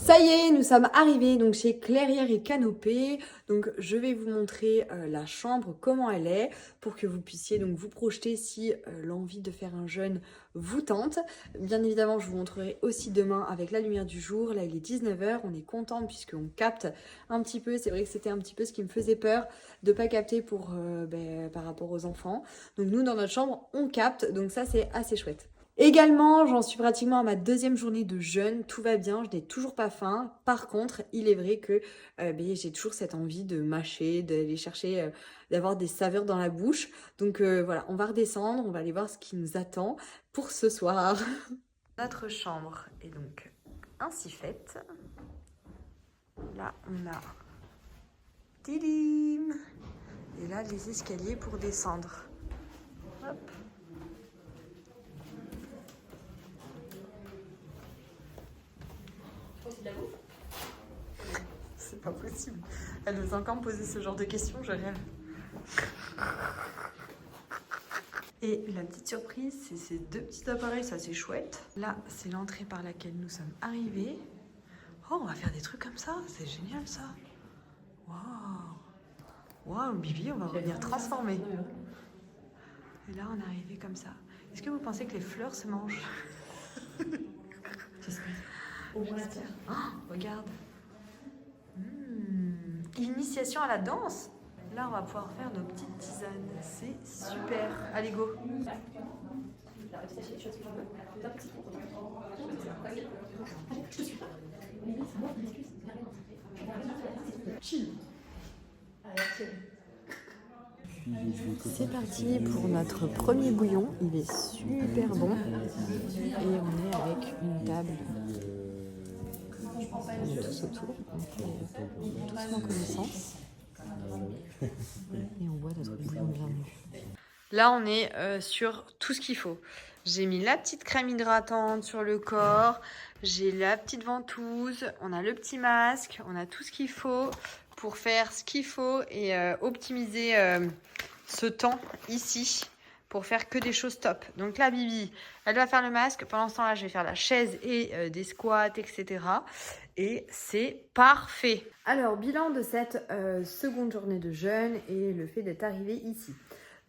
Ça y est, nous sommes arrivés donc chez Clairière et Canopée. Donc je vais vous montrer la chambre, comment elle est, pour que vous puissiez donc vous projeter si l'envie de faire un jeûne vous tente. Bien évidemment, je vous montrerai aussi demain avec la lumière du jour. Là, il est 19h, on est contente puisqu'on capte un petit peu. C'est vrai que c'était un petit peu ce qui me faisait peur de ne pas capter par rapport aux enfants. Donc nous, dans notre chambre, on capte, donc ça c'est assez chouette. Également, j'en suis pratiquement à ma deuxième journée de jeûne, tout va bien, je n'ai toujours pas faim. Par contre, il est vrai que j'ai toujours cette envie de mâcher, d'aller chercher, d'avoir des saveurs dans la bouche. Donc voilà, on va redescendre, on va aller voir ce qui nous attend pour ce soir. Notre chambre est donc ainsi faite. Là, on a Tilim et là, les escaliers pour descendre. Hop. C'est pas possible. Elle nous a encore posé ce genre de questions, je rêve. Et la petite surprise, c'est ces deux petits appareils, ça c'est chouette. Là, c'est l'entrée par laquelle nous sommes arrivés. Oh, on va faire des trucs comme ça, c'est génial ça. Waouh. Waouh, Bibi, on va revenir transformer. Et là, on est arrivé comme ça. Est-ce que vous pensez que les fleurs se mangent? J'espère. Oh, regarde. Initiation à la danse. Là, on va pouvoir faire nos petites tisanes. C'est super. Allez, go. C'est parti pour notre premier bouillon. Il est super bon. Et on est avec une table. On est tous autour. On fait doucement connaissance. Et on boit notre bouillon bienvenue. Là, on est sur tout ce qu'il faut. J'ai mis la petite crème hydratante sur le corps. J'ai la petite ventouse. On a le petit masque. On a tout ce qu'il faut pour faire ce qu'il faut et optimiser ce temps ici pour faire que des choses top. Donc là, Bibi, elle va faire le masque. Pendant ce temps-là, je vais faire la chaise et des squats, etc. Et c'est parfait. Alors, bilan de cette seconde journée de jeûne et le fait d'être arrivé ici.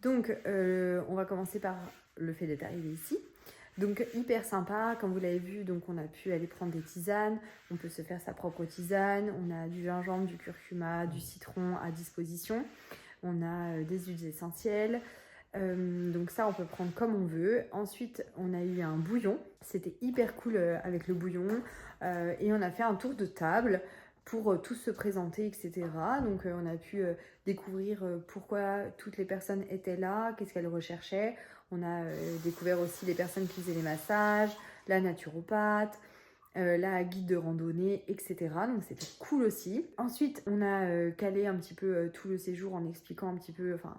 Donc, on va commencer par le fait d'être arrivé ici. Donc, hyper sympa. Comme vous l'avez vu, donc on a pu aller prendre des tisanes. On peut se faire sa propre tisane. On a du gingembre, du curcuma, du citron à disposition. On a des huiles essentielles. Donc ça, on peut prendre comme on veut. Ensuite, on a eu un bouillon. C'était hyper cool avec le bouillon. Et on a fait un tour de table pour tous se présenter, etc. Donc on a pu découvrir pourquoi toutes les personnes étaient là, qu'est-ce qu'elles recherchaient. On a découvert aussi les personnes qui faisaient les massages, la naturopathe, la guide de randonnée, etc. Donc c'était cool aussi. Ensuite, on a calé un petit peu tout le séjour en expliquant un petit peu, enfin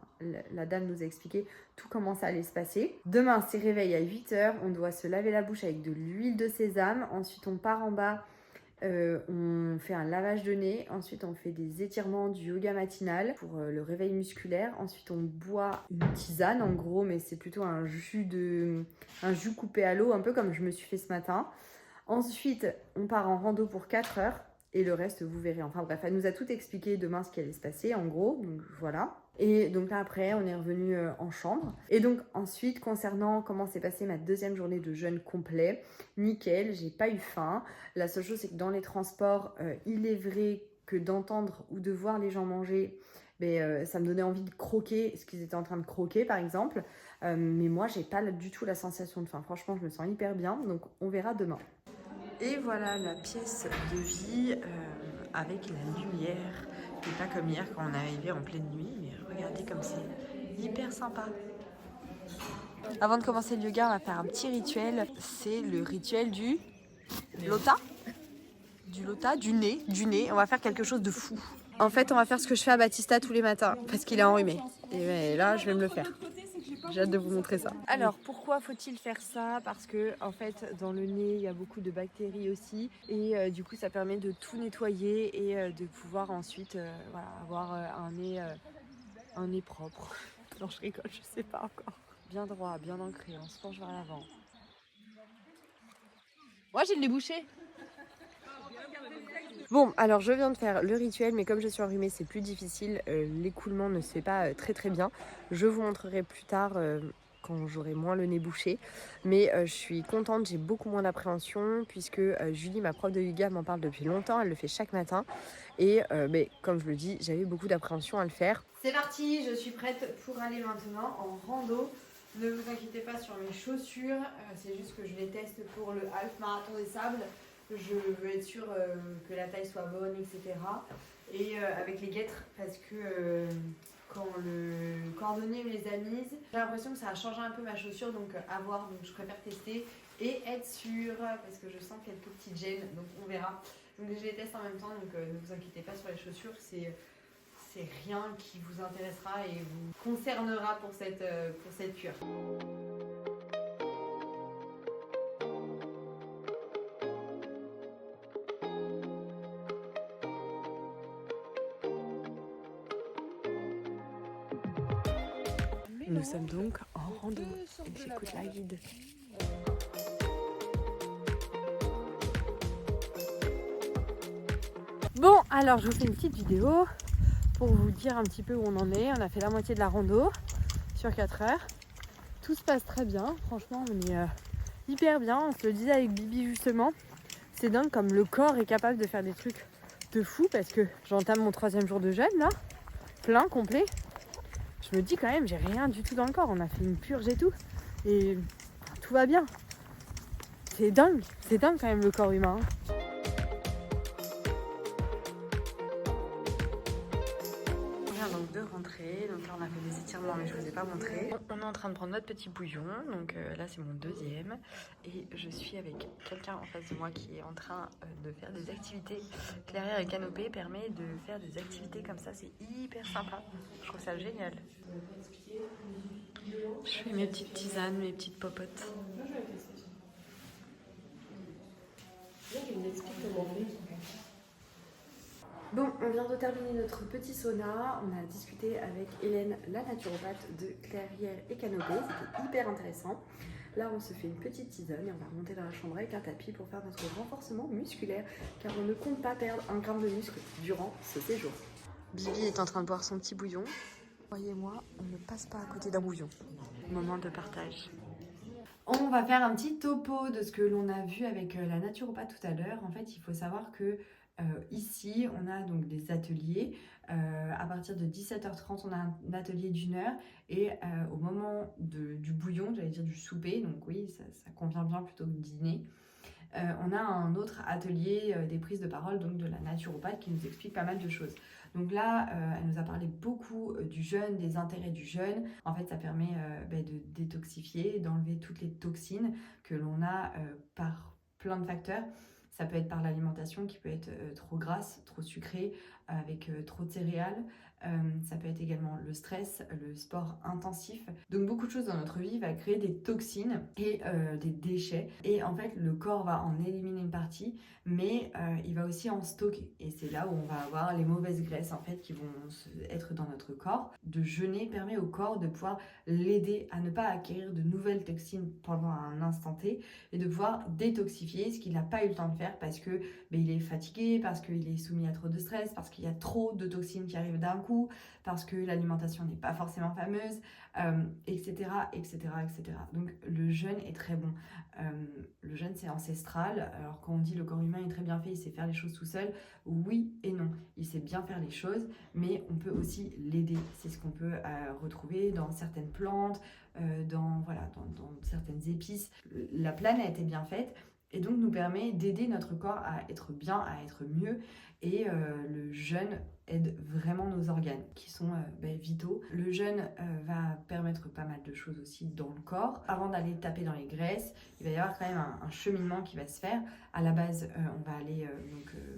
la dame nous a expliqué tout comment ça allait se passer. Demain, c'est réveil à 8h, on doit se laver la bouche avec de l'huile de sésame. Ensuite, on part en bas. On fait un lavage de nez, ensuite on fait des étirements du yoga matinal pour le réveil musculaire. Ensuite on boit une tisane en gros, mais c'est plutôt un jus coupé à l'eau, un peu comme je me suis fait ce matin. Ensuite on part en rando pour 4 heures et le reste vous verrez. Enfin bref, elle nous a tout expliqué demain ce qui allait se passer en gros, donc voilà. Et donc là après on est revenu en chambre. Et donc ensuite concernant comment s'est passée ma deuxième journée de jeûne complet, nickel, j'ai pas eu faim. La seule chose c'est que dans les transports, il est vrai que d'entendre ou de voir les gens manger, ça me donnait envie de croquer ce qu'ils étaient en train de croquer par exemple. Mais moi j'ai pas du tout la sensation de faim. Franchement je me sens hyper bien, donc on verra demain. Et voilà la pièce de vie avec la lumière. Et pas comme hier quand on est arrivé en pleine nuit, mais regardez comme c'est hyper sympa. Avant de commencer le yoga, on va faire un petit rituel. C'est le rituel du lota. Du lota, du nez. On va faire quelque chose de fou. En fait, on va faire ce que je fais à Baptista tous les matins parce qu'il est enrhumé. Et là, je vais me le faire. J'ai hâte de vous montrer ça. Alors, pourquoi faut-il faire ça? Parce que, en fait, dans le nez, il y a beaucoup de bactéries aussi. Et du coup, ça permet de tout nettoyer et de pouvoir ensuite avoir un nez propre. Non, je rigole, je sais pas encore. Bien droit, bien ancré, on se penche vers l'avant. Moi, j'ai le nez bouché. Bon, alors je viens de faire le rituel, mais comme je suis enrhumée, c'est plus difficile. L'écoulement ne se fait pas très bien. Je vous montrerai plus tard quand j'aurai moins le nez bouché. Mais je suis contente, j'ai beaucoup moins d'appréhension puisque Julie, ma prof de yoga, m'en parle depuis longtemps. Elle le fait chaque matin. Et mais, comme je le dis, j'avais beaucoup d'appréhension à le faire. C'est parti, je suis prête pour aller maintenant en rando. Ne vous inquiétez pas sur mes chaussures, c'est juste que je les teste pour le half marathon des sables. Je veux être sûre que la taille soit bonne, etc. Et avec les guêtres, parce que quand le cordonnier me les a mises, j'ai l'impression que ça a changé un peu ma chaussure, donc à voir. Donc je préfère tester et être sûre, parce que je sens quelques petites gênes, donc on verra. Donc je les teste en même temps, donc ne vous inquiétez pas sur les chaussures, c'est rien qui vous intéressera et vous concernera pour cette cure. Nous sommes donc en rando et j'écoute la guide. Bon, alors je vous fais une petite vidéo pour vous dire un petit peu où on en est. On a fait la moitié de la rando sur 4 heures. Tout se passe très bien, franchement on est hyper bien. On se le disait avec Bibi justement. C'est dingue comme le corps est capable de faire des trucs de fou parce que j'entame mon 3e jour de jeûne là, plein, complet. Je me dis quand même, j'ai rien du tout dans le corps. On a fait une purge et tout. Et tout va bien. C'est dingue quand même le corps humain. On vient donc de rentrer. Donc là on a fait des étirements mais je vous ai pas montré. On est en train de prendre notre petit bouillon. Donc là c'est mon 2e. Et je suis avec quelqu'un en face de moi qui est en train de faire des activités. Clairière et canopée permet de faire des activités comme ça. C'est hyper sympa. Je trouve ça génial. Je fais mes petites tisanes, mes petites popotes. Bon, on vient de terminer notre petit sauna. On a discuté avec Hélène, la naturopathe de Clairière et Canopée. C'était hyper intéressant. Là, on se fait une petite tisane et on va remonter dans la chambre avec un tapis pour faire notre renforcement musculaire car on ne compte pas perdre 1 gramme de muscle durant ce séjour. Bibi est en train de boire son petit bouillon. Croyez-moi, on ne passe pas à côté d'un bouillon. Moment de partage. On va faire un petit topo de ce que l'on a vu avec la naturopathe tout à l'heure. En fait, il faut savoir que ici, on a donc des ateliers. À partir de 17h30, on a un atelier d'1 heure. Et au moment du bouillon, j'allais dire du souper, donc oui, ça convient bien plutôt que dîner. On a un autre atelier des prises de parole donc de la naturopathe qui nous explique pas mal de choses. Donc là, elle nous a parlé beaucoup du jeûne, des intérêts du jeûne. En fait, ça permet de détoxifier, d'enlever toutes les toxines que l'on a par plein de facteurs. Ça peut être par l'alimentation qui peut être trop grasse, trop sucrée, avec trop de céréales. Ça peut être également le stress, le sport intensif. Donc beaucoup de choses dans notre vie va créer des toxines et des déchets. Et en fait, le corps va en éliminer une partie, mais il va aussi en stocker. Et c'est là où on va avoir les mauvaises graisses en fait qui vont être dans notre corps. De jeûner permet au corps de pouvoir l'aider à ne pas acquérir de nouvelles toxines pendant un instant T et de pouvoir détoxifier ce qu'il n'a pas eu le temps de faire parce que il est fatigué, parce qu'il est soumis à trop de stress, parce qu'il y a trop de toxines qui arrivent d'un coup, parce que l'alimentation n'est pas forcément fameuse, etc., etc., etc. Donc le jeûne est très bon. Le jeûne c'est ancestral. Alors quand on dit le corps humain est très bien fait, il sait faire les choses tout seul, oui et non. Il sait bien faire les choses, mais on peut aussi l'aider. C'est ce qu'on peut retrouver dans certaines plantes, dans certaines épices. La planète est bien faite. Et donc nous permet d'aider notre corps à être bien, à être mieux. Et le jeûne aide vraiment nos organes qui sont vitaux. Le jeûne va permettre pas mal de choses aussi dans le corps. Avant d'aller taper dans les graisses, il va y avoir quand même un cheminement qui va se faire. À la base, on va aller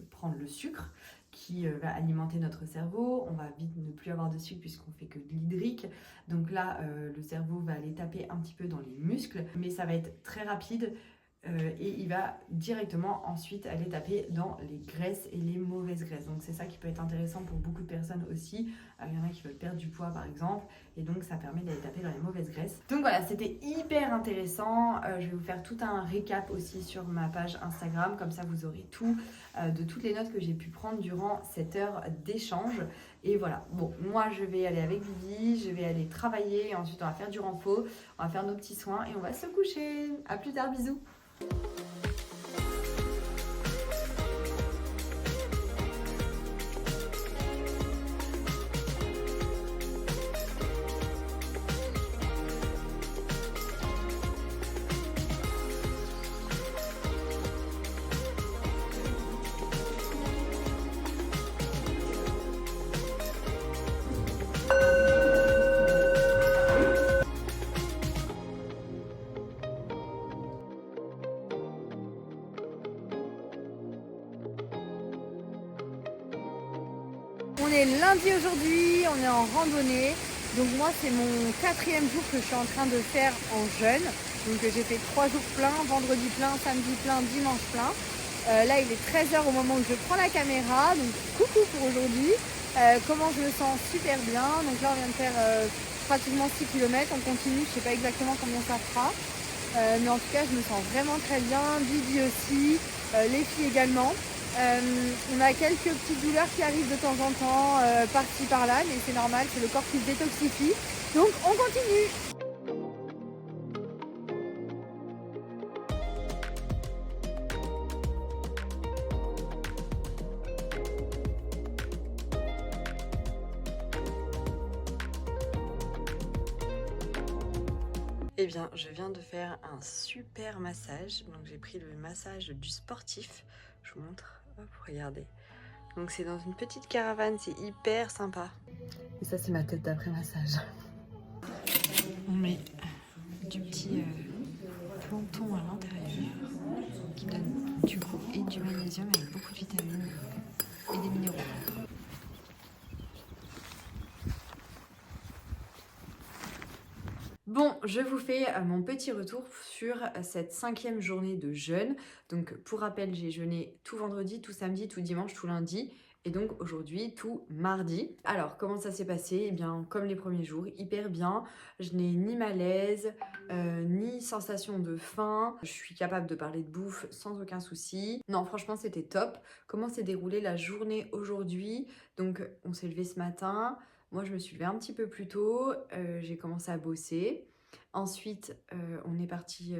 prendre le sucre qui va alimenter notre cerveau. On va vite ne plus avoir de sucre puisqu'on fait que de l'hydrique. Donc là, le cerveau va aller taper un petit peu dans les muscles, mais ça va être très rapide. et il va directement ensuite aller taper dans les graisses et les mauvaises graisses. Donc c'est ça qui peut être intéressant pour beaucoup de personnes aussi. Il y en a qui veulent perdre du poids par exemple, et donc ça permet d'aller taper dans les mauvaises graisses. Donc voilà, c'était hyper intéressant. Je vais vous faire tout un récap aussi sur ma page Instagram, comme ça vous aurez tout de toutes les notes que j'ai pu prendre durant cette heure d'échange. Et voilà, bon, moi je vais aller avec Vivi, je vais aller travailler, et ensuite on va faire du renfo, on va faire nos petits soins et on va se coucher. À plus tard, bisous. On est lundi aujourd'hui, on est en randonnée. Donc moi c'est mon 4e jour que je suis en train de faire en jeûne. Donc j'ai fait 3 jours pleins, vendredi plein, samedi plein, dimanche plein. Là il est 13h au moment où je prends la caméra. Donc coucou pour aujourd'hui. Comment je me sens? Super bien. Donc là on vient de faire pratiquement 6 km. On continue, je sais pas exactement combien ça fera. Mais en tout cas je me sens vraiment très bien. Bibi aussi, les filles également. On a quelques petites douleurs qui arrivent de temps en temps, par-ci par-là, mais c'est normal, c'est le corps qui se détoxifie. Donc on continue. Eh bien, je viens de faire un super massage. Donc j'ai pris le massage du sportif. Je vous montre, hop, regardez. Donc c'est dans une petite caravane, c'est hyper sympa. Et ça c'est ma tête d'après massage. On met du petit planton à l'intérieur qui donne du gros et du magnésium avec beaucoup de vitamines et des minéraux. Bon, je vous fais mon petit retour sur cette 5e journée de jeûne. Donc pour rappel, j'ai jeûné tout vendredi, tout samedi, tout dimanche, tout lundi. Et donc aujourd'hui, tout mardi. Alors, comment ça s'est passé? Eh bien, comme les premiers jours, hyper bien. Je n'ai ni malaise, ni sensation de faim. Je suis capable de parler de bouffe sans aucun souci. Non, franchement, c'était top. Comment s'est déroulée la journée aujourd'hui? Donc, on s'est levé ce matin. Moi, je me suis levée un petit peu plus tôt. J'ai commencé à bosser. Ensuite, on est parti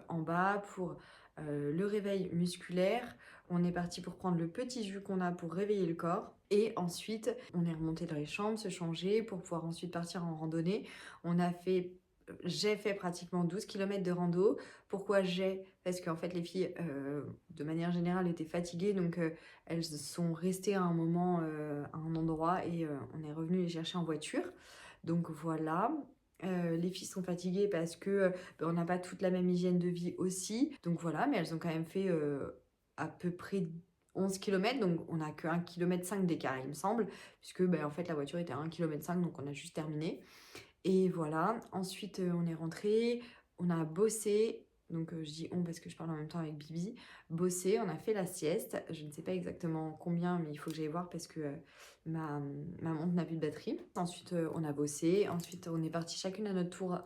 en bas pour le réveil musculaire. On est parti pour prendre le petit jus qu'on a pour réveiller le corps. Et ensuite, on est remonté dans les chambres, se changer pour pouvoir ensuite partir en randonnée. J'ai fait pratiquement 12 km de rando. Pourquoi Parce qu'en fait, les filles, de manière générale, étaient fatiguées. Donc, elles sont restées à un moment, à un endroit. Et on est revenu les chercher en voiture. Donc, voilà. Les filles sont fatiguées parce que on n'a pas toute la même hygiène de vie aussi. Donc voilà, mais elles ont quand même fait à peu près 11 km, donc on n'a que 1,5 km d'écart, il me semble, puisque en fait la voiture était à 1,5 km, donc on a juste terminé. Et voilà, ensuite on est rentré, on a bossé, donc je dis on parce que je parle en même temps avec Bibi, bossé, on a fait la sieste, je ne sais pas exactement combien, mais il faut que j'aille voir parce que ma montre n'a plus de batterie. Ensuite on a bossé, ensuite on est parti chacune à notre tour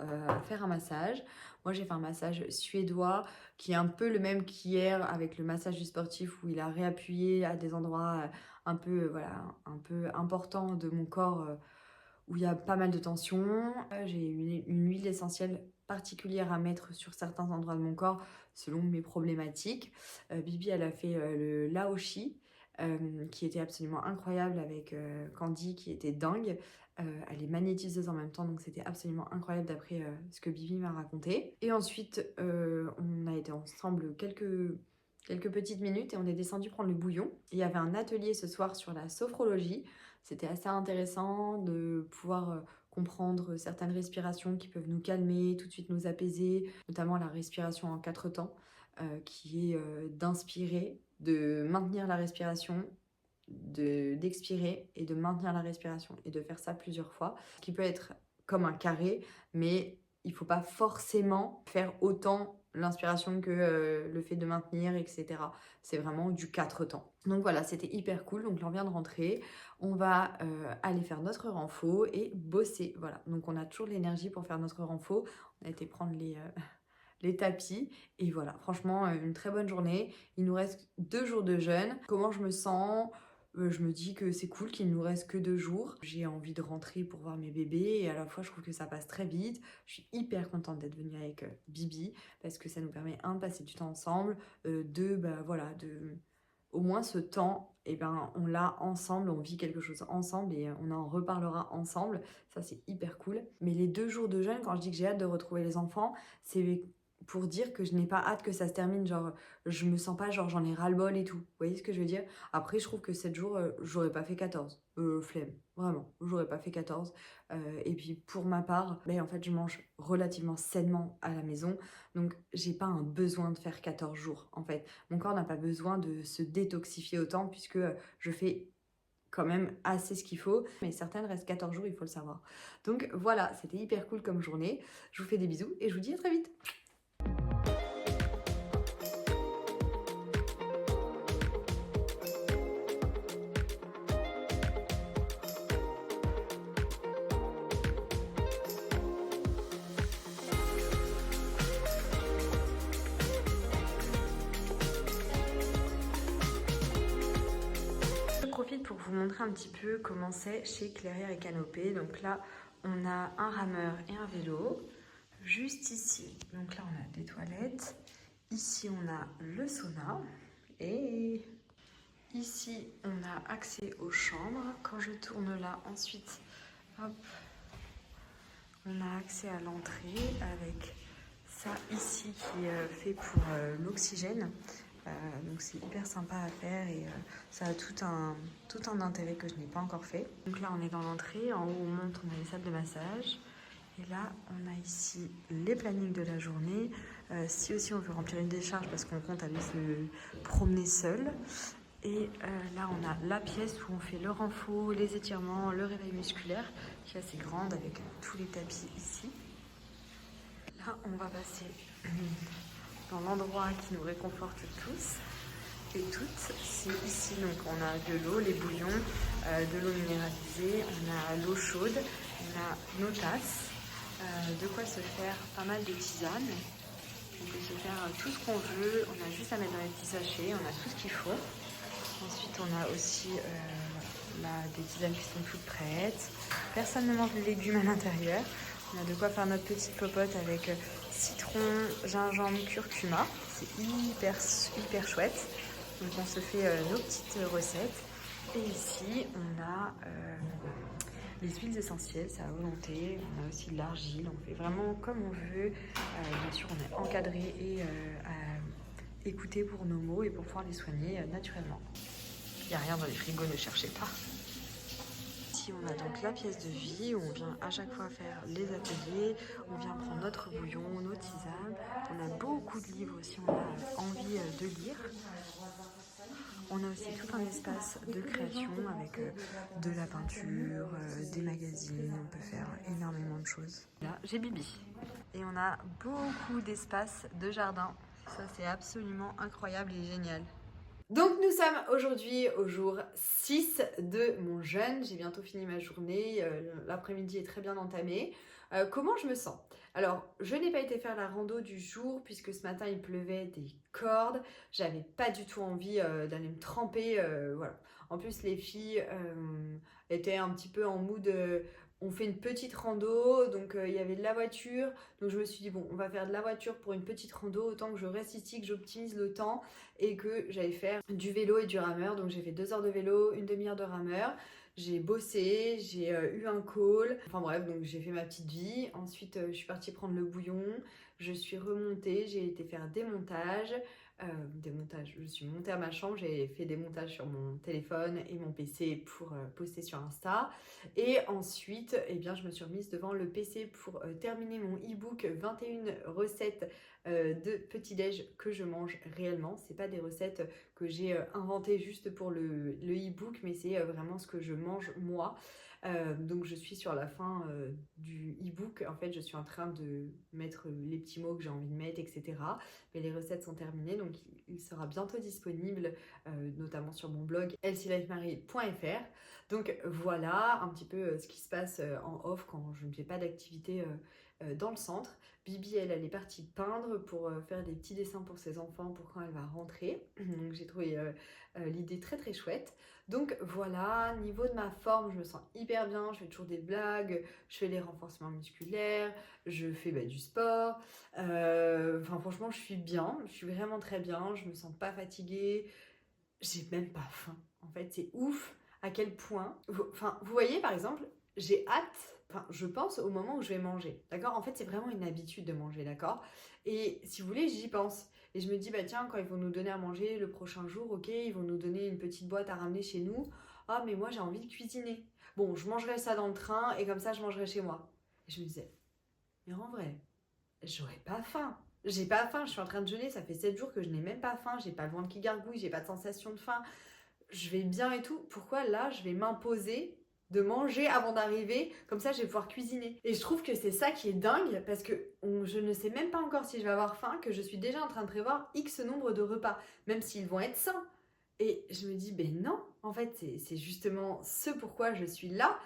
faire un massage. Moi j'ai fait un massage suédois qui est un peu le même qu'hier avec le massage du sportif où il a réappuyé à des endroits un peu, un peu importants de mon corps où il y a pas mal de tension. J'ai une huile essentielle particulière à mettre sur certains endroits de mon corps selon mes problématiques. Bibi, elle a fait le Laoshi, qui était absolument incroyable avec Candy, qui était dingue. Elle est magnétiseuse en même temps, donc c'était absolument incroyable d'après ce que Bibi m'a raconté. Et ensuite, on a été ensemble quelques petites minutes et on est descendu prendre le bouillon. Il y avait un atelier ce soir sur la sophrologie. C'était assez intéressant de pouvoir comprendre certaines respirations qui peuvent nous calmer, tout de suite nous apaiser, notamment la respiration en 4 temps, qui est d'inspirer, de maintenir la respiration, d'expirer et de maintenir la respiration et de faire ça plusieurs fois, ce qui peut être comme un carré, mais il faut pas forcément faire autant l'inspiration que le fait de maintenir, etc. C'est vraiment du 4 temps. Donc voilà, c'était hyper cool. Donc là, on vient de rentrer. On va aller faire notre renfo et bosser. Voilà, donc on a toujours l'énergie pour faire notre renfo. On a été prendre les tapis. Et voilà, franchement, une très bonne journée. Il nous reste 2 jours de jeûne. Comment je me sens? Je me dis que c'est cool qu'il nous reste que 2 jours. J'ai envie de rentrer pour voir mes bébés et à la fois je trouve que ça passe très vite. Je suis hyper contente d'être venue avec Bibi parce que ça nous permet de passer du temps ensemble, voilà, au moins ce temps, et ben on l'a ensemble, on vit quelque chose ensemble et on en reparlera ensemble. Ça c'est hyper cool. Mais les 2 jours de jeûne, quand je dis que j'ai hâte de retrouver les enfants, c'est pour dire que je n'ai pas hâte que ça se termine, genre je me sens pas genre j'en ai ras-le-bol et tout. Vous voyez ce que je veux dire? Après je trouve que 7 jours, j'aurais pas fait 14. Flemme, vraiment, j'aurais pas fait 14. Et puis pour ma part, ben, en fait je mange relativement sainement à la maison, donc j'ai pas un besoin de faire 14 jours en fait. Mon corps n'a pas besoin de se détoxifier autant puisque je fais quand même assez ce qu'il faut, mais certaines restent 14 jours, il faut le savoir. Donc voilà, c'était hyper cool comme journée. Je vous fais des bisous et je vous dis à très vite. Je profite pour vous montrer un petit peu comment c'est chez Clairière et Canopée. Donc là, on a un rameur et un vélo. Juste ici, donc là, on a des toilettes. Ici, on a le sauna. Et ici, on a accès aux chambres. Quand je tourne là, ensuite, hop, on a accès à l'entrée avec ça ici qui est fait pour l'oxygène. Donc c'est hyper sympa à faire et ça a tout un intérêt que je n'ai pas encore fait. Donc là on est dans l'entrée, en haut on monte, on a les salles de massage. Et là on a ici les plannings de la journée. Si aussi on veut remplir une décharge parce qu'on compte aller se promener seul. Et là on a la pièce où on fait le renfo, les étirements, le réveil musculaire qui est assez grande avec tous les tapis ici. Là on va passer dans l'endroit qui nous réconforte tous et toutes. C'est ici, donc on a de l'eau, les bouillons, de l'eau minéralisée, on a l'eau chaude, on a nos tasses, de quoi se faire pas mal de tisanes. On peut se faire tout ce qu'on veut, on a juste à mettre dans les petits sachets, on a tout ce qu'il faut. Ensuite on a aussi des tisanes qui sont toutes prêtes. Personne ne mange les légumes à l'intérieur. On a de quoi faire notre petite popote avec citron, gingembre, curcuma. C'est hyper chouette. Donc on se fait nos petites recettes. Et ici, on a les huiles essentielles, c'est à volonté. On a aussi de l'argile. On fait vraiment comme on veut. Bien sûr, on est encadré et à écouter pour nos maux et pour pouvoir les soigner naturellement. Il n'y a rien dans les frigos, ne cherchez pas. Ici, on a donc la pièce de vie où on vient à chaque fois faire les ateliers, on vient prendre notre bouillon, nos tisanes. On a beaucoup de livres aussi, on a envie de lire. On a aussi tout un espace de création avec de la peinture, des magazines, on peut faire énormément de choses. Là, j'ai Bibi et on a beaucoup d'espace de jardin. Ça, c'est absolument incroyable et génial. Donc nous sommes aujourd'hui au jour 6 de mon jeûne, j'ai bientôt fini ma journée, l'après-midi est très bien entamé. Comment je me sens? Alors je n'ai pas été faire la rando du jour puisque ce matin il pleuvait des cordes, j'avais pas du tout envie d'aller me tremper, voilà. En plus les filles étaient un petit peu en mood... on fait une petite rando, donc il y avait de la voiture, donc je me suis dit bon on va faire de la voiture pour une petite rando, autant que je reste ici, que j'optimise le temps et que j'allais faire du vélo et du rameur. Donc j'ai fait 2 heures de vélo, une demi-heure de rameur, j'ai bossé, j'ai eu un call, enfin bref, donc j'ai fait ma petite vie. Ensuite je suis partie prendre le bouillon, je suis remontée, j'ai été faire des montages. Je suis montée à ma chambre, j'ai fait des montages sur mon téléphone et mon PC pour poster sur Insta. Et ensuite, eh bien, je me suis remise devant le PC pour terminer mon e-book 21 recettes de petit-déj que je mange réellement. C'est pas des recettes que j'ai inventées juste pour le e-book, mais c'est vraiment ce que je mange moi. Donc je suis sur la fin du e-book. En fait, je suis en train de mettre les petits mots que j'ai envie de mettre, etc. Mais les recettes sont terminées, donc il sera bientôt disponible, notamment sur mon blog healthylifemarie.fr. Donc voilà un petit peu ce qui se passe en off quand je ne fais pas d'activité dans le centre. Bibi, elle est partie peindre pour faire des petits dessins pour ses enfants pour quand elle va rentrer. Donc j'ai trouvé l'idée très très chouette. Donc voilà, niveau de ma forme, je me sens hyper bien, je fais toujours des blagues, je fais les renforcements musculaires, je fais du sport. Enfin franchement, je suis bien, je suis vraiment très bien, je me sens pas fatiguée, j'ai même pas faim. En fait, c'est ouf à quel point... Enfin, vous voyez par exemple, j'ai hâte, enfin je pense au moment où je vais manger, d'accord? En fait, c'est vraiment une habitude de manger, d'accord? Et si vous voulez, j'y pense. Et je me dis, bah tiens, quand ils vont nous donner à manger le prochain jour, ok, ils vont nous donner une petite boîte à ramener chez nous. Ah, mais moi, j'ai envie de cuisiner. Bon, je mangerai ça dans le train et comme ça, je mangerai chez moi. Et je me disais, mais en vrai, j'aurais pas faim. J'ai pas faim, je suis en train de jeûner, ça fait 7 jours que je n'ai même pas faim, j'ai pas le ventre qui gargouille, j'ai pas de sensation de faim. Je vais bien et tout. Pourquoi là, je vais m'imposer de manger avant d'arriver, comme ça je vais pouvoir cuisiner. Et je trouve que c'est ça qui est dingue, parce que je ne sais même pas encore si je vais avoir faim, que je suis déjà en train de prévoir X nombre de repas, même s'ils vont être sains. Et je me dis, ben non, en fait c'est justement ce pourquoi je suis là.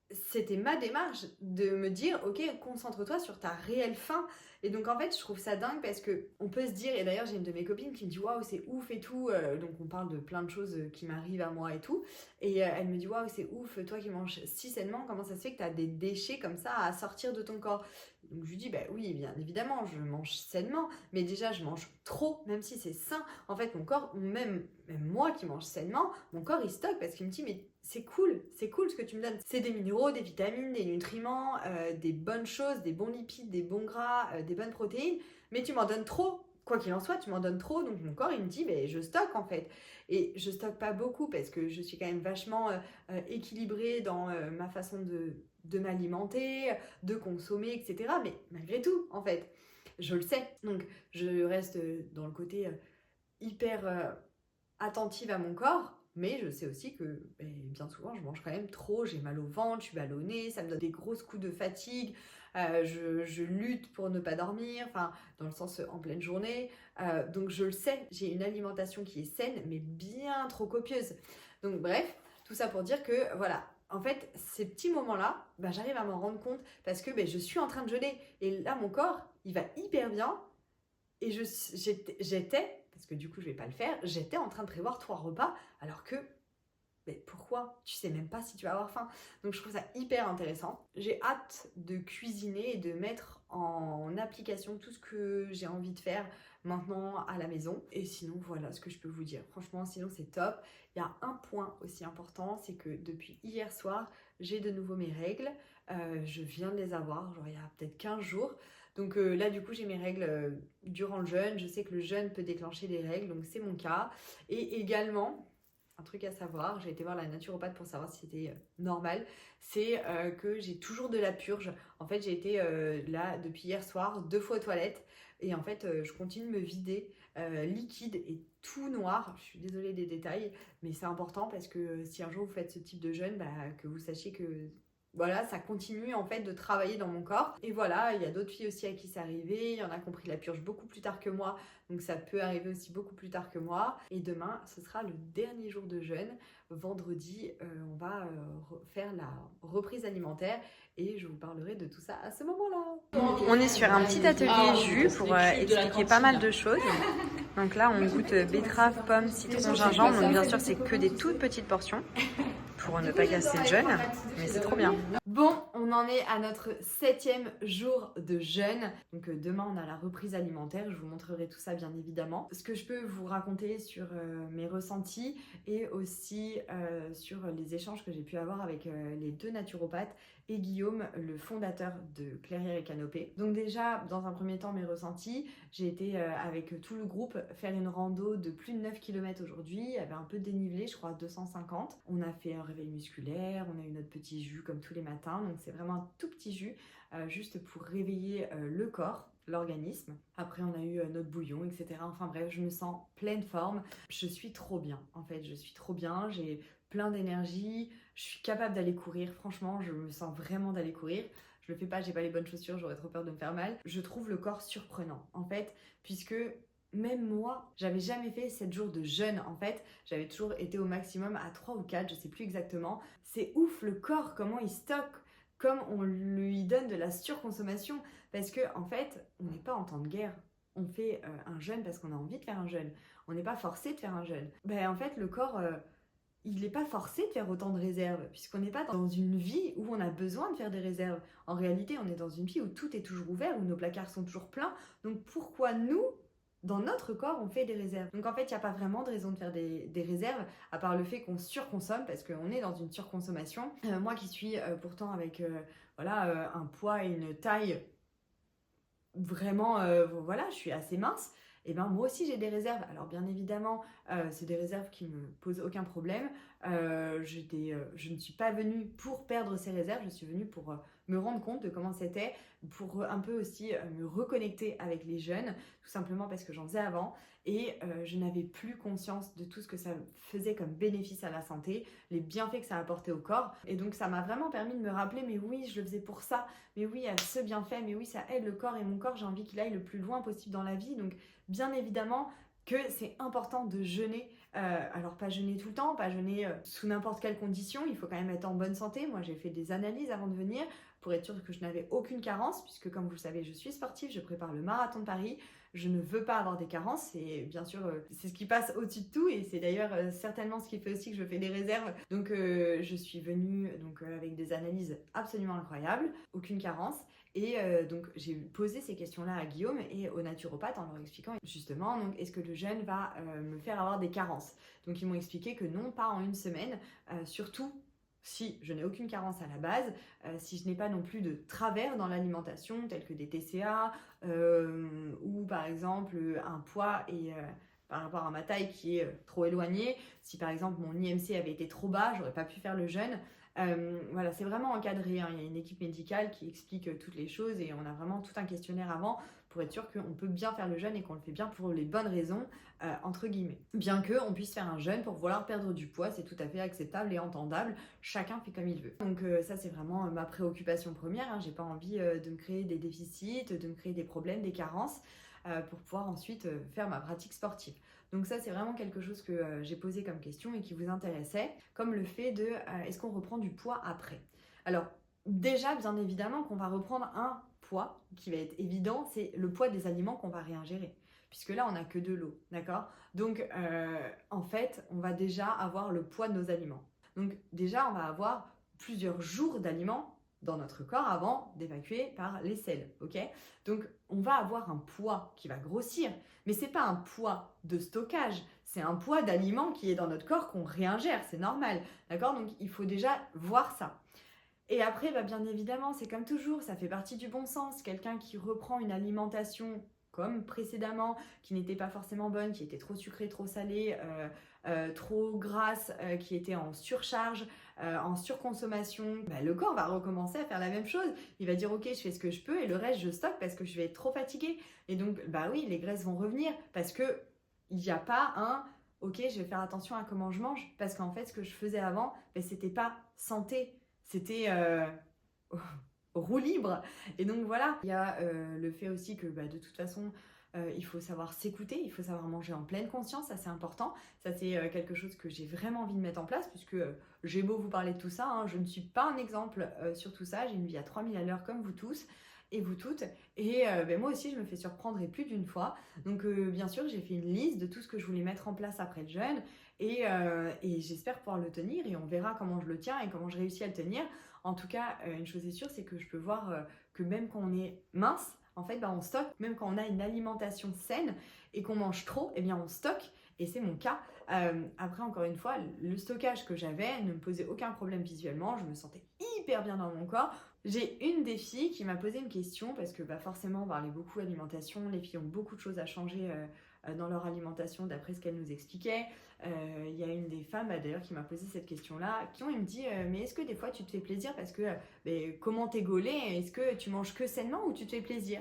C'était ma démarche de me dire, ok, concentre-toi sur ta réelle faim. Et donc en fait, je trouve ça dingue parce que on peut se dire, et d'ailleurs j'ai une de mes copines qui me dit waouh, c'est ouf et tout. Donc on parle de plein de choses qui m'arrivent à moi et tout. Et elle me dit waouh, c'est ouf, toi qui manges si sainement, comment ça se fait que tu as des déchets comme ça à sortir de ton corps? Donc je lui dis, bah oui, bien évidemment, je mange sainement, mais déjà je mange trop, même si c'est sain. En fait, mon corps, même moi qui mange sainement, mon corps il stocke parce qu'il me dit, mais c'est cool ce que tu me donnes. C'est des minéraux, des vitamines, des nutriments, des bonnes choses, des bons lipides, des bons gras, des bonnes protéines, mais tu m'en donnes trop. Quoi qu'il en soit, tu m'en donnes trop, donc mon corps il me dit, mais je stocke en fait. Et je stocke pas beaucoup parce que je suis quand même vachement équilibrée dans ma façon de m'alimenter, de consommer, etc. Mais malgré tout, en fait, je le sais. Donc je reste dans le côté hyper attentive à mon corps, mais je sais aussi que bien souvent je mange quand même trop, j'ai mal au ventre, je suis ballonnée, ça me donne des grosses coups de fatigue, je lutte pour ne pas dormir, enfin dans le sens en pleine journée, donc je le sais, j'ai une alimentation qui est saine mais bien trop copieuse. Donc bref, tout ça pour dire que voilà, en fait ces petits moments-là, j'arrive à m'en rendre compte parce que je suis en train de jeûner et là mon corps il va hyper bien et j'étais, parce que du coup je vais pas le faire, j'étais en train de prévoir 3 repas alors que mais pourquoi? Tu sais même pas si tu vas avoir faim. Donc je trouve ça hyper intéressant. J'ai hâte de cuisiner et de mettre en application tout ce que j'ai envie de faire maintenant à la maison. Et sinon voilà ce que je peux vous dire. Franchement sinon c'est top. Il y a un point aussi important, c'est que depuis hier soir j'ai de nouveau mes règles. Je viens de les avoir, genre il y a peut-être 15 jours. Donc là du coup j'ai mes règles durant le jeûne. Je sais que le jeûne peut déclencher des règles, donc c'est mon cas. Et également, un truc à savoir, j'ai été voir la naturopathe pour savoir si c'était normal, c'est que j'ai toujours de la purge. En fait, j'ai été là depuis hier soir 2 fois aux toilettes et en fait, je continue de me vider liquide et tout noir. Je suis désolée des détails, mais c'est important parce que si un jour vous faites ce type de jeûne, que vous sachiez que voilà, ça continue en fait de travailler dans mon corps. Et voilà, il y a d'autres filles aussi à qui c'est arrivé. Il y en a qui ont pris la purge beaucoup plus tard que moi. Donc ça peut arriver aussi beaucoup plus tard que moi. Et demain, ce sera le dernier jour de jeûne. Vendredi, on va faire la reprise alimentaire. Et je vous parlerai de tout ça à ce moment-là. On est sur un petit atelier jus pour expliquer pas mal de choses. Donc là, on goûte betterave, pomme, citron, gingembre. Donc bien sûr, c'est que des toutes petites portions pour ne pas casser le jeûne, mais c'est trop bien. Bon, on en est à notre 7e jour de jeûne. Donc demain, on a la reprise alimentaire. Je vous montrerai tout ça, bien évidemment. Ce que je peux vous raconter sur mes ressentis et aussi sur les échanges que j'ai pu avoir avec les 2 naturopathes et Guillaume, le fondateur de Clairière et Canopée. Donc déjà, dans un premier temps, mes ressentis, j'ai été avec tout le groupe faire une rando de plus de 9 km aujourd'hui. Il y avait un peu de dénivelé, je crois 250. On a fait un réveil musculaire, on a eu notre petit jus comme tous les matins. Donc c'est vraiment un tout petit jus, juste pour réveiller le corps. l'organisme. Après, on a eu notre bouillon, etc. Enfin bref, je me sens pleine forme. Je suis trop bien, en fait. Je suis trop bien. J'ai plein d'énergie. Je suis capable d'aller courir. Franchement, je me sens vraiment d'aller courir. Je le fais pas, j'ai pas les bonnes chaussures, j'aurais trop peur de me faire mal. Je trouve le corps surprenant, en fait, puisque même moi, j'avais jamais fait 7 jours de jeûne, en fait. J'avais toujours été au maximum à 3 ou 4, je sais plus exactement. C'est ouf, le corps, comment il stocke, comme on lui donne de la surconsommation. Parce que, en fait, on n'est pas en temps de guerre. On fait un jeûne parce qu'on a envie de faire un jeûne. On n'est pas forcé de faire un jeûne. Ben, en fait, le corps, il n'est pas forcé de faire autant de réserves, puisqu'on n'est pas dans une vie où on a besoin de faire des réserves. En réalité, on est dans une vie où tout est toujours ouvert, où nos placards sont toujours pleins. Donc pourquoi nous, dans notre corps, on fait des réserves? Donc en fait, il n'y a pas vraiment de raison de faire des réserves, à part le fait qu'on surconsomme, parce qu'on est dans une surconsommation. Moi qui suis pourtant avec un poids et une taille vraiment, voilà, je suis assez mince, et ben moi aussi j'ai des réserves. Alors bien évidemment, c'est des réserves qui me posent aucun problème. Je ne suis pas venue pour perdre ces réserves, je suis venue pour me rendre compte de comment c'était, pour un peu aussi me reconnecter avec les jeunes, tout simplement parce que j'en faisais avant, et je n'avais plus conscience de tout ce que ça faisait comme bénéfice à la santé, les bienfaits que ça apportait au corps, et donc ça m'a vraiment permis de me rappeler, mais oui, je le faisais pour ça, mais oui, à ce bienfait, mais oui, ça aide le corps, et mon corps, j'ai envie qu'il aille le plus loin possible dans la vie. Donc bien évidemment que c'est important de jeûner. Alors pas jeûner tout le temps, pas jeûner sous n'importe quelle condition, il faut quand même être en bonne santé. Moi j'ai fait des analyses avant de venir pour être sûre que je n'avais aucune carence, puisque comme vous le savez, je suis sportive, je prépare le marathon de Paris, je ne veux pas avoir des carences, et bien sûr c'est ce qui passe au-dessus de tout, et c'est d'ailleurs certainement ce qui fait aussi que je fais des réserves. Donc je suis venue avec des analyses absolument incroyables, aucune carence. Et donc j'ai posé ces questions-là à Guillaume et au naturopathe en leur expliquant justement donc, est-ce que le jeûne va me faire avoir des carences. Donc ils m'ont expliqué que non, pas en une semaine, surtout si je n'ai aucune carence à la base, si je n'ai pas non plus de travers dans l'alimentation tels que des TCA ou par exemple un poids et par rapport à ma taille qui est trop éloignée, si par exemple mon IMC avait été trop bas, j'aurais pas pu faire le jeûne. Voilà, c'est vraiment encadré, hein. Il y a une équipe médicale qui explique toutes les choses et on a vraiment tout un questionnaire avant pour être sûr qu'on peut bien faire le jeûne et qu'on le fait bien pour les bonnes raisons, entre guillemets. Bien qu'on puisse faire un jeûne pour vouloir perdre du poids, c'est tout à fait acceptable et entendable, chacun fait comme il veut. Donc ça c'est vraiment ma préoccupation première, hein. J'ai pas envie de me créer des déficits, de me créer des problèmes, des carences, pour pouvoir ensuite faire ma pratique sportive. Donc ça, c'est vraiment quelque chose que j'ai posé comme question et qui vous intéressait, comme le fait de est-ce qu'on reprend du poids après? Alors, déjà, bien évidemment qu'on va reprendre un poids qui va être évident, c'est le poids des aliments qu'on va réingérer. Puisque là, on n'a que de l'eau, d'accord? Donc, en fait, on va déjà avoir le poids de nos aliments. Donc, déjà, on va avoir plusieurs jours d'aliments dans notre corps avant d'évacuer par les selles, ok? Donc, on va avoir un poids qui va grossir, mais c'est pas un poids de stockage, c'est un poids d'aliment qui est dans notre corps qu'on réingère, c'est normal, d'accord? Donc, il faut déjà voir ça. Et après, bah, bien évidemment, c'est comme toujours, ça fait partie du bon sens. Quelqu'un qui reprend une alimentation comme précédemment, qui n'était pas forcément bonne, qui était trop sucrée, trop salée, trop grasse, qui était en surcharge, en surconsommation, bah, le corps va recommencer à faire la même chose. Il va dire ok, je fais ce que je peux et le reste je stocke parce que je vais être trop fatiguée. Et donc bah oui, les graisses vont revenir parce que il n'y a pas un ok, je vais faire attention à comment je mange, parce qu'en fait ce que je faisais avant, bah, c'était pas santé, c'était roue libre. Et donc voilà, il y a le fait aussi que bah, de toute façon il faut savoir s'écouter, il faut savoir manger en pleine conscience, ça c'est important. Ça c'est quelque chose que j'ai vraiment envie de mettre en place, puisque j'ai beau vous parler de tout ça, hein, je ne suis pas un exemple sur tout ça, j'ai une vie à 3000 à l'heure comme vous tous et vous toutes, et ben moi aussi je me fais surprendre et plus d'une fois. Donc bien sûr j'ai fait une liste de tout ce que je voulais mettre en place après le jeûne, et j'espère pouvoir le tenir, et on verra comment je le tiens et comment je réussis à le tenir. En tout cas, une chose est sûre, c'est que je peux voir que même quand on est mince, en fait, bah, on stocke. Même quand on a une alimentation saine et qu'on mange trop, eh bien on stocke. Et c'est mon cas. Après, encore une fois, le stockage que j'avais ne me posait aucun problème visuellement. Je me sentais hyper bien dans mon corps. J'ai une des filles qui m'a posé une question, parce que bah, forcément, on parlait beaucoup alimentation. Les filles ont beaucoup de choses à changer dans leur alimentation, d'après ce qu'elles nous expliquaient. Il y a une des femmes d'ailleurs qui m'a posé cette question-là, qui me dit mais est-ce que des fois tu te fais plaisir, parce que comment t'es gaulée, est-ce que tu manges que sainement ou tu te fais plaisir?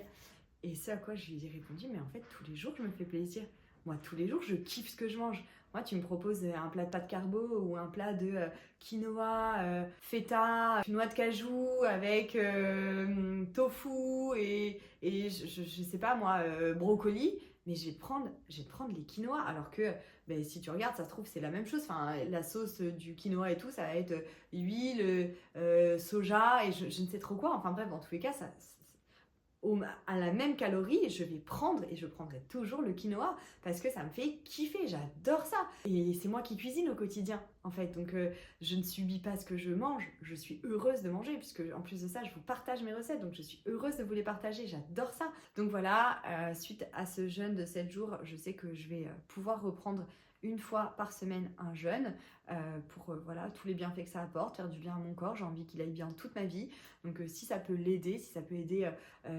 Et ce à quoi je lui ai répondu, mais en fait, tous les jours, je me fais plaisir. Moi, tous les jours, je kiffe ce que je mange. Moi, tu me proposes un plat de pâtes carbo ou un plat de quinoa, feta, noix de cajou avec tofu et je sais pas moi, brocoli. Mais je vais te prendre les quinoa. Alors que ben, si tu regardes, ça se trouve, c'est la même chose. Enfin, la sauce du quinoa et tout, ça va être huile, soja et je ne sais trop quoi. Enfin bref, dans tous les cas, à la même calorie, je vais prendre et je prendrai toujours le quinoa parce que ça me fait kiffer, j'adore ça. Et c'est moi qui cuisine au quotidien en fait, donc je ne subis pas ce que je mange, je suis heureuse de manger puisque en plus de ça, je vous partage mes recettes, donc je suis heureuse de vous les partager, j'adore ça. Donc voilà, suite à ce jeûne de 7 jours, je sais que je vais pouvoir reprendre une fois par semaine un jeûne pour voilà, tous les bienfaits que ça apporte, faire du bien à mon corps. J'ai envie qu'il aille bien toute ma vie. Donc si ça peut l'aider, si ça peut aider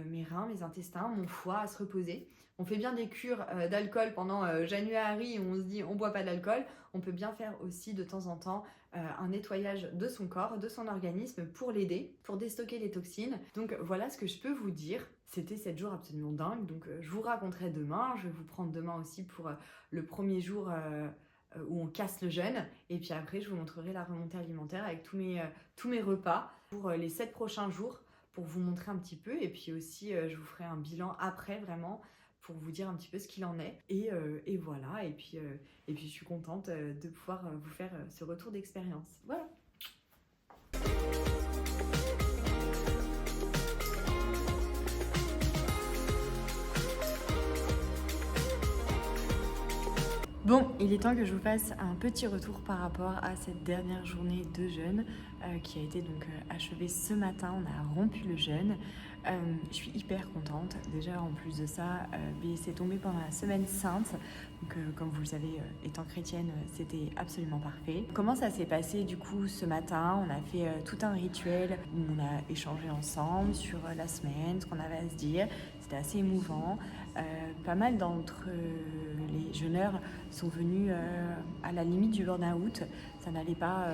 mes reins, mes intestins, mon foie à se reposer. On fait bien des cures d'alcool pendant January où on se dit on boit pas d'alcool. On peut bien faire aussi de temps en temps un nettoyage de son corps, de son organisme pour l'aider, pour déstocker les toxines. Donc voilà ce que je peux vous dire. C'était 7 jours absolument dingues, donc je vous raconterai demain. Je vais vous prendre demain aussi pour le premier jour où on casse le jeûne. Et puis après, je vous montrerai la remontée alimentaire avec tous mes repas pour les 7 prochains jours pour vous montrer un petit peu. Et puis aussi, je vous ferai un bilan après vraiment pour vous dire un petit peu ce qu'il en est. Et voilà, et puis je suis contente de pouvoir vous faire ce retour d'expérience. Voilà. Bon, il est temps que je vous fasse un petit retour par rapport à cette dernière journée de jeûne qui a été donc achevée ce matin. On a rompu le jeûne. Je suis hyper contente. Déjà, en plus de ça, c'est tombé pendant la semaine sainte. Donc, comme vous le savez, étant chrétienne, c'était absolument parfait. Comment ça s'est passé du coup ce matin? On a fait tout un rituel où on a échangé ensemble sur la semaine, ce qu'on avait à se dire. C'était assez émouvant. Pas mal d'entre les jeûneurs sont venus à la limite du burn-out. Ça n'allait pas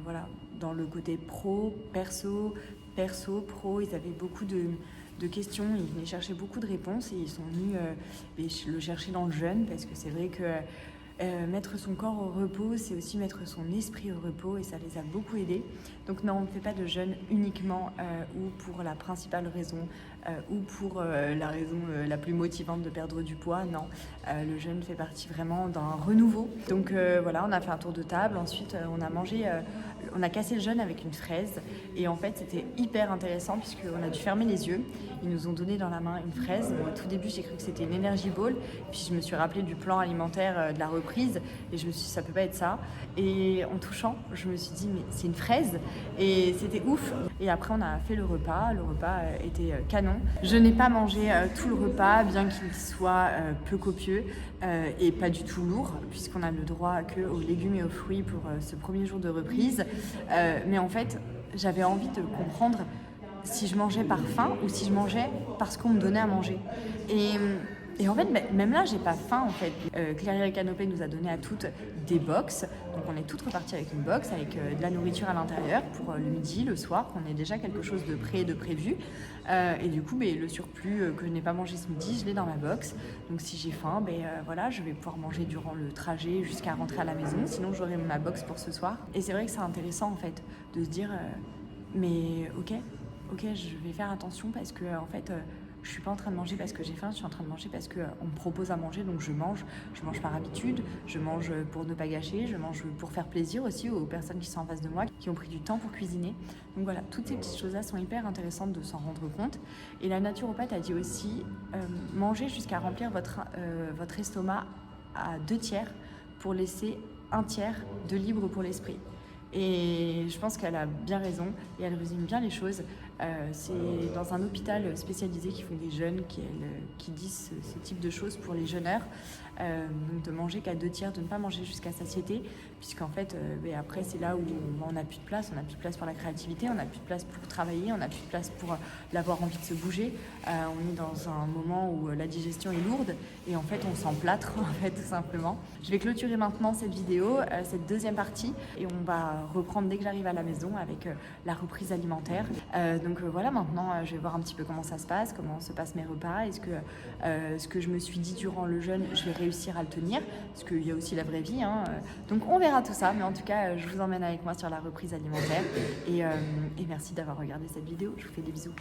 voilà, dans le côté pro, perso, pro. Ils avaient beaucoup de questions, ils venaient chercher beaucoup de réponses et ils sont venus le chercher dans le jeûne parce que c'est vrai que mettre son corps au repos, c'est aussi mettre son esprit au repos et ça les a beaucoup aidés. Donc non, on ne fait pas de jeûne uniquement ou pour la principale raison ou pour la raison la plus motivante de perdre du poids. Non, le jeûne fait partie vraiment d'un renouveau. Donc voilà, on a fait un tour de table. Ensuite, on a mangé, on a cassé le jeûne avec une fraise. Et en fait, c'était hyper intéressant puisqu'on a dû fermer les yeux. Ils nous ont donné dans la main une fraise. Bon, au tout début, j'ai cru que c'était une Energy Ball. Puis je me suis rappelé du plan alimentaire de la reprise. Et je me suis dit, ça peut pas être ça. Et en touchant, je me suis dit, mais c'est une fraise. Et c'était ouf. Et après, on a fait le repas. Le repas était canon. Je n'ai pas mangé tout le repas, bien qu'il soit peu copieux et pas du tout lourd, puisqu'on a le droit qu'aux légumes et aux fruits pour ce premier jour de reprise. Mais en fait, j'avais envie de comprendre si je mangeais par faim ou si je mangeais parce qu'on me donnait à manger. Et en fait, même là, j'ai pas faim en fait. Clairière et Canopée nous a donné à toutes des box. Donc on est toutes reparties avec une box, avec de la nourriture à l'intérieur pour le midi, le soir, qu'on ait déjà quelque chose de prêt, de prévu. Et du coup, le surplus que je n'ai pas mangé ce midi, je l'ai dans ma box. Donc si j'ai faim, voilà, je vais pouvoir manger durant le trajet jusqu'à rentrer à la maison. Sinon, j'aurai ma box pour ce soir. Et c'est vrai que c'est intéressant en fait de se dire, mais ok, je vais faire attention parce que en fait... je suis pas en train de manger parce que j'ai faim, je suis en train de manger parce qu'on me propose à manger, donc je mange par habitude, je mange pour ne pas gâcher, je mange pour faire plaisir aussi aux personnes qui sont en face de moi, qui ont pris du temps pour cuisiner. Donc voilà, toutes ces petites choses-là sont hyper intéressantes de s'en rendre compte. Et la naturopathe a dit aussi, mangez jusqu'à remplir votre estomac à 2/3 pour laisser 1/3 de libre pour l'esprit. Et je pense qu'elle a bien raison et elle résume bien les choses. C'est dans un hôpital spécialisé qui font des jeûnes qui disent ce type de choses pour les jeûneurs. Donc de manger qu'à 2/3, de ne pas manger jusqu'à satiété, puisqu'en fait après c'est là où on n'a plus de place, pour la créativité, on n'a plus de place pour travailler, on n'a plus de place pour l'avoir envie de se bouger. On est dans un moment où la digestion est lourde et en fait on s'emplâtre en fait tout simplement. Je vais clôturer maintenant cette vidéo, cette deuxième partie, et on va reprendre dès que j'arrive à la maison avec la reprise alimentaire. Donc voilà, maintenant je vais voir un petit peu comment ça se passe, comment se passent mes repas, est-ce que ce que je me suis dit durant le jeûne, je vais réussir à le tenir, parce qu'il y a aussi la vraie vie, hein. Donc on verra tout ça, mais en tout cas je vous emmène avec moi sur la reprise alimentaire et merci d'avoir regardé cette vidéo, je vous fais des bisous.